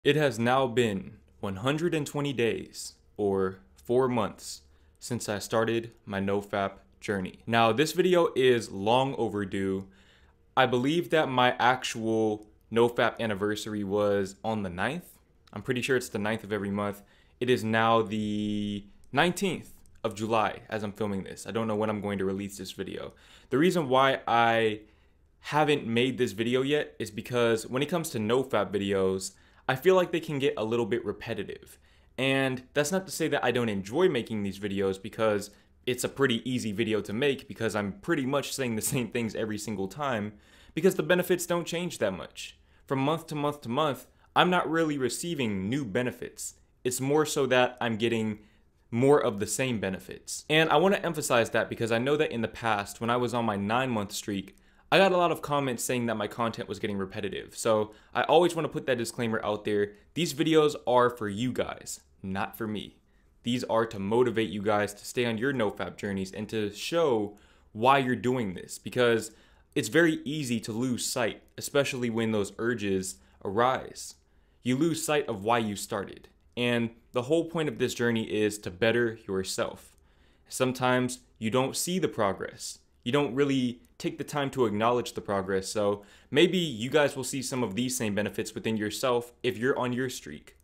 It has now been 120 days, or 4 months, since I started my NoFap journey. Now, this video is long overdue. I believe that my actual NoFap anniversary was on the 9th. I'm pretty sure it's the 9th of every month. It is now the 19th of July as I'm filming this. I don't know when I'm going to release this video. The reason why I haven't made this video yet is because when it comes to NoFap videos, I feel like they can get a little bit repetitive. And that's not to say that I don't enjoy making these videos, because it's a pretty easy video to make because I'm pretty much saying the same things every single time, because the benefits don't change that much. From month to month to month, I'm not really receiving new benefits. It's more so that I'm getting more of the same benefits. And I want to emphasize that because I know that in the past, when I was on my 9-month streak, I got a lot of comments saying that my content was getting repetitive. So I always want to put that disclaimer out there. These videos are for you guys, not for me. These are to motivate you guys to stay on your NoFap journeys and to show why you're doing this, because it's very easy to lose sight, especially when those urges arise. You lose sight of why you started. And the whole point of this journey is to better yourself. Sometimes you don't see the progress. You don't really take the time to acknowledge the progress. So maybe you guys will see some of these same benefits within yourself if you're on your streak.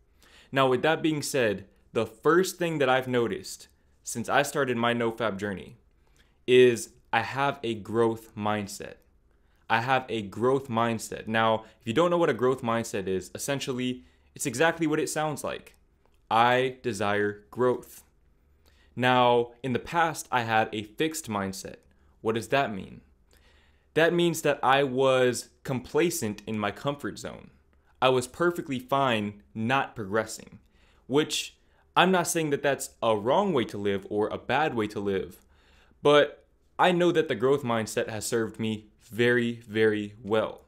Now, with that being said, the first thing that I've noticed since I started my NoFap journey is I have a growth mindset. I have a growth mindset. Now, if you don't know what a growth mindset is, essentially, it's exactly what it sounds like. I desire growth. Now, in the past, I had a fixed mindset. What does that mean? That means that I was complacent in my comfort zone. I was perfectly fine not progressing, which I'm not saying that that's a wrong way to live or a bad way to live, but I know that the growth mindset has served me very, very well.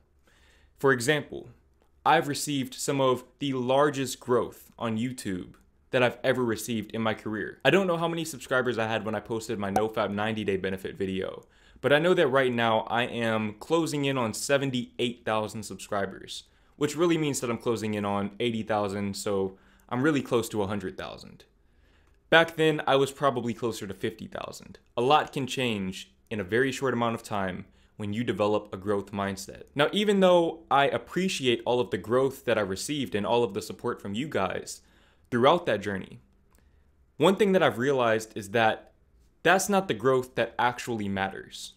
For example, I've received some of the largest growth on YouTube that I've ever received in my career. I don't know how many subscribers I had when I posted my NoFap 90-day benefit video, but I know that right now I am closing in on 78,000 subscribers, which really means that I'm closing in on 80,000, so I'm really close to 100,000. Back then, I was probably closer to 50,000. A lot can change in a very short amount of time when you develop a growth mindset. Now, even though I appreciate all of the growth that I received and all of the support from you guys throughout that journey, one thing that I've realized is that that's not the growth that actually matters.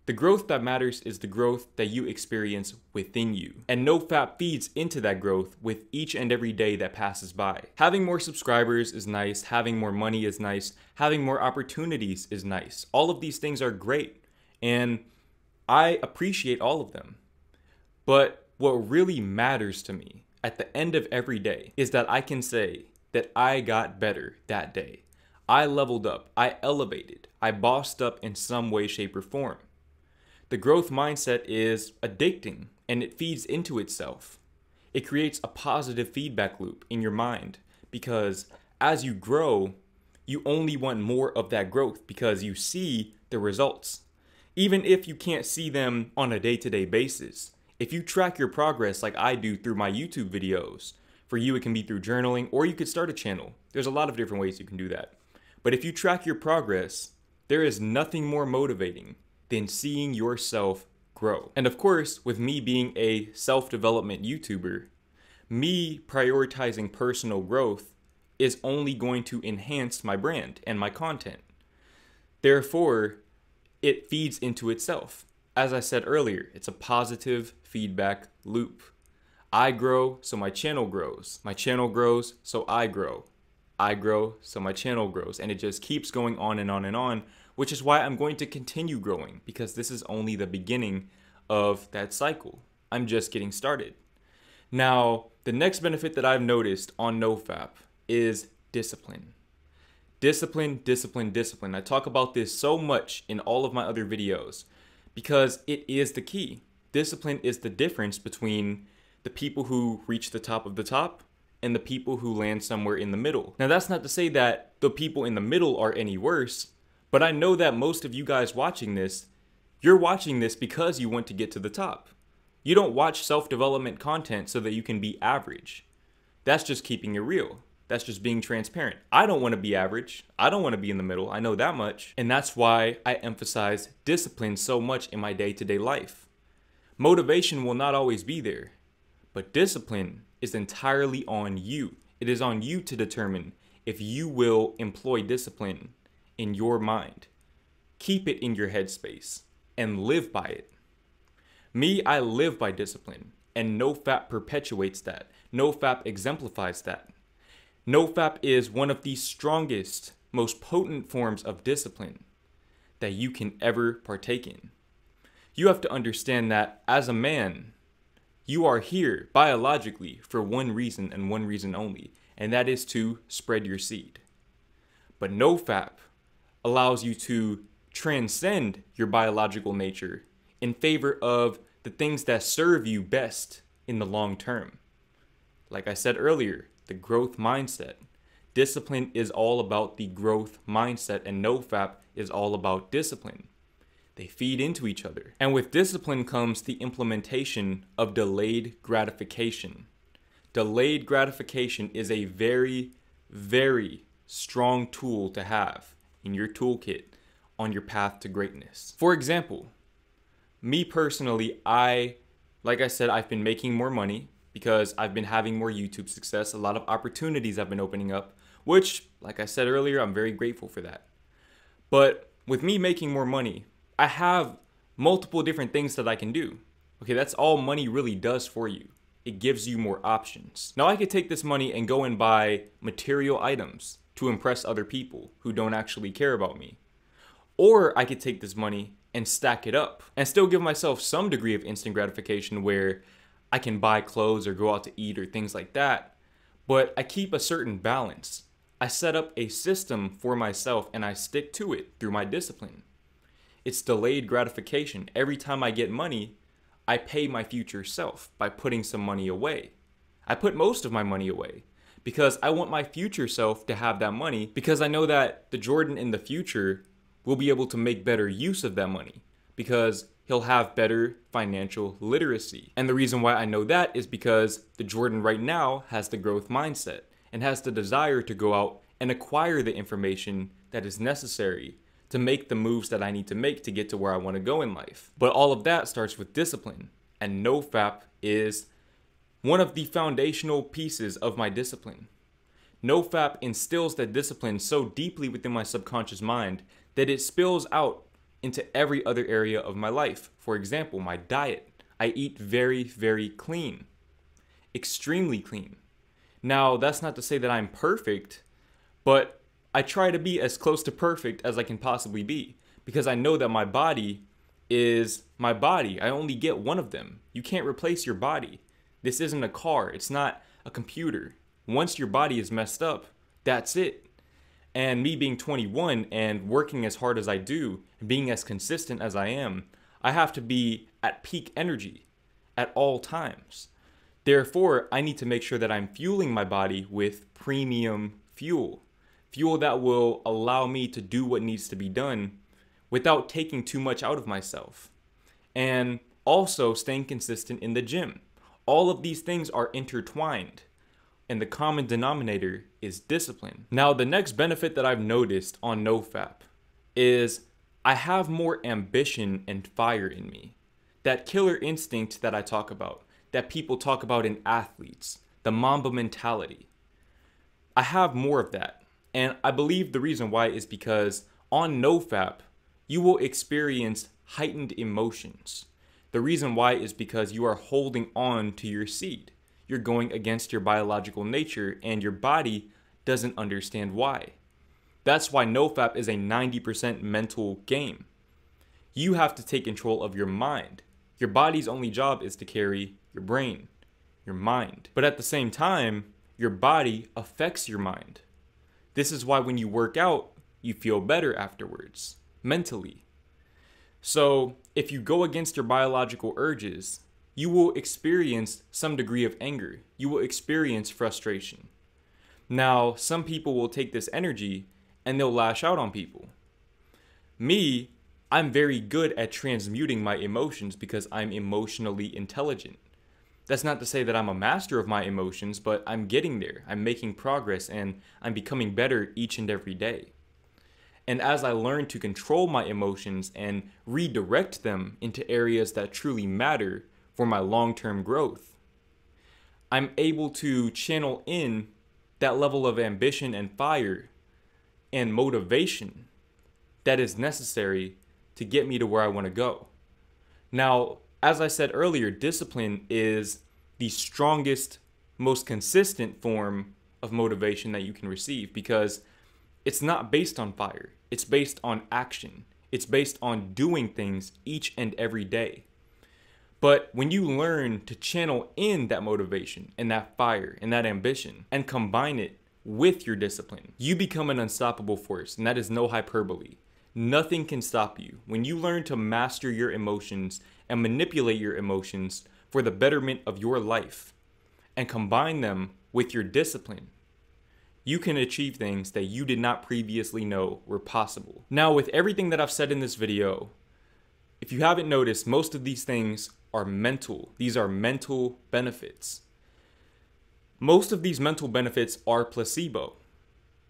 The growth that matters is the growth that you experience within you. And NoFap feeds into that growth with each and every day that passes by. Having more subscribers is nice, having more money is nice, having more opportunities is nice. All of these things are great, and I appreciate all of them. But what really matters to me at the end of every day is that I can say that I got better that day. I leveled up, I elevated, I bossed up in some way, shape, or form. The growth mindset is addicting, and it feeds into itself. It creates a positive feedback loop in your mind, because as you grow, you only want more of that growth because you see the results. Even if you can't see them on a day-to-day basis, if you track your progress like I do through my YouTube videos, for you it can be through journaling, or you could start a channel. There's a lot of different ways you can do that. But if you track your progress, there is nothing more motivating than seeing yourself grow. And of course, with me being a self-development YouTuber, me prioritizing personal growth is only going to enhance my brand and my content. Therefore, it feeds into itself. As I said earlier, it's a positive feedback loop. I grow, so my channel grows. My channel grows, so I grow. I grow, so my channel grows. And it just keeps going on and on and on, which is why I'm going to continue growing, because this is only the beginning of that cycle. I'm just getting started. Now, the next benefit that I've noticed on NoFap is discipline. Discipline, discipline, discipline. I talk about this so much in all of my other videos because it is the key. Discipline is the difference between the people who reach the top of the top and the people who land somewhere in the middle. Now, that's not to say that the people in the middle are any worse, but I know that most of you guys watching this, you're watching this because you want to get to the top. You don't watch self-development content so that you can be average. That's just keeping it real. That's just being transparent. I don't want to be average. I don't want to be in the middle. I know that much. And that's why I emphasize discipline so much in my day-to-day life. Motivation will not always be there, but discipline is entirely on you. It is on you to determine if you will employ discipline in your mind. Keep it in your headspace and live by it. Me, I live by discipline, and NoFap perpetuates that. NoFap exemplifies that. NoFap is one of the strongest, most potent forms of discipline that you can ever partake in. You have to understand that as a man, you are here biologically for one reason and one reason only, and that is to spread your seed. But NoFap allows you to transcend your biological nature in favor of the things that serve you best in the long term. Like I said earlier, the growth mindset. Discipline is all about the growth mindset, and NoFap is all about discipline. They feed into each other. And with discipline comes the implementation of delayed gratification. Delayed gratification is a very, very strong tool to have in your toolkit on your path to greatness. For example, me personally, like I said, I've been making more money because I've been having more YouTube success. A lot of opportunities have been opening up, which, like I said earlier, I'm very grateful for that. But with me making more money, I have multiple different things that I can do. Okay, that's all money really does for you. It gives you more options. Now I could take this money and go and buy material items to impress other people who don't actually care about me. Or I could take this money and stack it up and still give myself some degree of instant gratification where I can buy clothes or go out to eat or things like that. But I keep a certain balance. I set up a system for myself and I stick to it through my discipline. It's delayed gratification. Every time I get money, I pay my future self by putting some money away. I put most of my money away because I want my future self to have that money, because I know that the Jordan in the future will be able to make better use of that money because he'll have better financial literacy. And the reason why I know that is because the Jordan right now has the growth mindset and has the desire to go out and acquire the information that is necessary to make the moves that I need to make to get to where I want to go in life. But all of that starts with discipline, and NoFap is one of the foundational pieces of my discipline. NoFap instills that discipline so deeply within my subconscious mind that it spills out into every other area of my life. For example, my diet. I eat very, very clean. Extremely clean. Now, that's not to say that I'm perfect, but I try to be as close to perfect as I can possibly be, because I know that my body is my body. I only get one of them. You can't replace your body. This isn't a car. It's not a computer. Once your body is messed up, that's it. And me being 21 and working as hard as I do, and being as consistent as I am, I have to be at peak energy at all times. Therefore, I need to make sure that I'm fueling my body with premium fuel. Fuel that will allow me to do what needs to be done without taking too much out of myself. And also staying consistent in the gym. All of these things are intertwined, and the common denominator is discipline. Now, the next benefit that I've noticed on NoFap is I have more ambition and fire in me. That killer instinct that I talk about, that people talk about in athletes, the Mamba mentality. I have more of that. And I believe the reason why is because on NoFap, you will experience heightened emotions. The reason why is because you are holding on to your seed. You're going against your biological nature, and your body doesn't understand why. That's why NoFap is a 90% mental game. You have to take control of your mind. Your body's only job is to carry your brain, your mind. But at the same time, your body affects your mind. This is why when you work out, you feel better afterwards, mentally. So if you go against your biological urges, you will experience some degree of anger. You will experience frustration. Now, some people will take this energy and they'll lash out on people. Me, I'm very good at transmuting my emotions because I'm emotionally intelligent. That's not to say that I'm a master of my emotions, but I'm getting there. I'm making progress and I'm becoming better each and every day. And as I learn to control my emotions and redirect them into areas that truly matter for my long-term growth, I'm able to channel in that level of ambition and fire and motivation that is necessary to get me to where I want to go. Now, as I said earlier, discipline is the strongest, most consistent form of motivation that you can receive because it's not based on fire. It's based on action. It's based on doing things each and every day. But when you learn to channel in that motivation and that fire and that ambition and combine it with your discipline, you become an unstoppable force, and that is no hyperbole. Nothing can stop you. When you learn to master your emotions and manipulate your emotions for the betterment of your life and combine them with your discipline, you can achieve things that you did not previously know were possible. Now, with everything that I've said in this video, if you haven't noticed, most of these things are mental. These are mental benefits. Most of these mental benefits are placebo.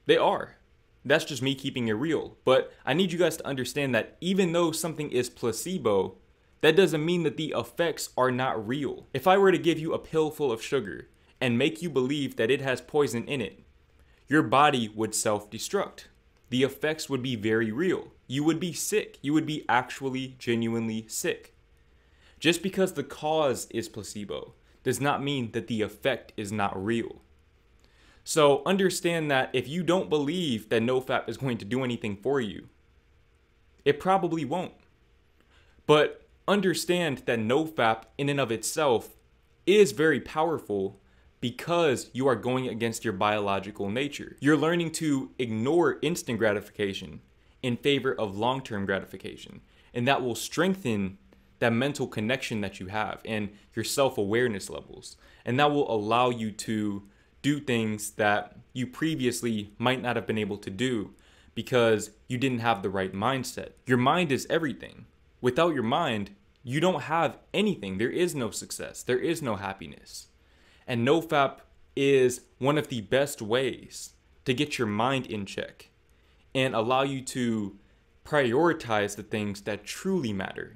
They are. That's just me keeping it real. But I need you guys to understand that even though something is placebo, that doesn't mean that the effects are not real. If I were to give you a pill full of sugar and make you believe that it has poison in it, your body would self-destruct. The effects would be very real. You would be sick. You would be actually genuinely sick. Just because the cause is placebo does not mean that the effect is not real. So understand that if you don't believe that NoFap is going to do anything for you, it probably won't. But understand that NoFap in and of itself is very powerful because you are going against your biological nature. You're learning to ignore instant gratification in favor of long-term gratification. And that will strengthen that mental connection that you have and your self-awareness levels. And that will allow you to do things that you previously might not have been able to do because you didn't have the right mindset. Your mind is everything. Without your mind, you don't have anything. There is no success. There is no happiness. And NoFap is one of the best ways to get your mind in check and allow you to prioritize the things that truly matter.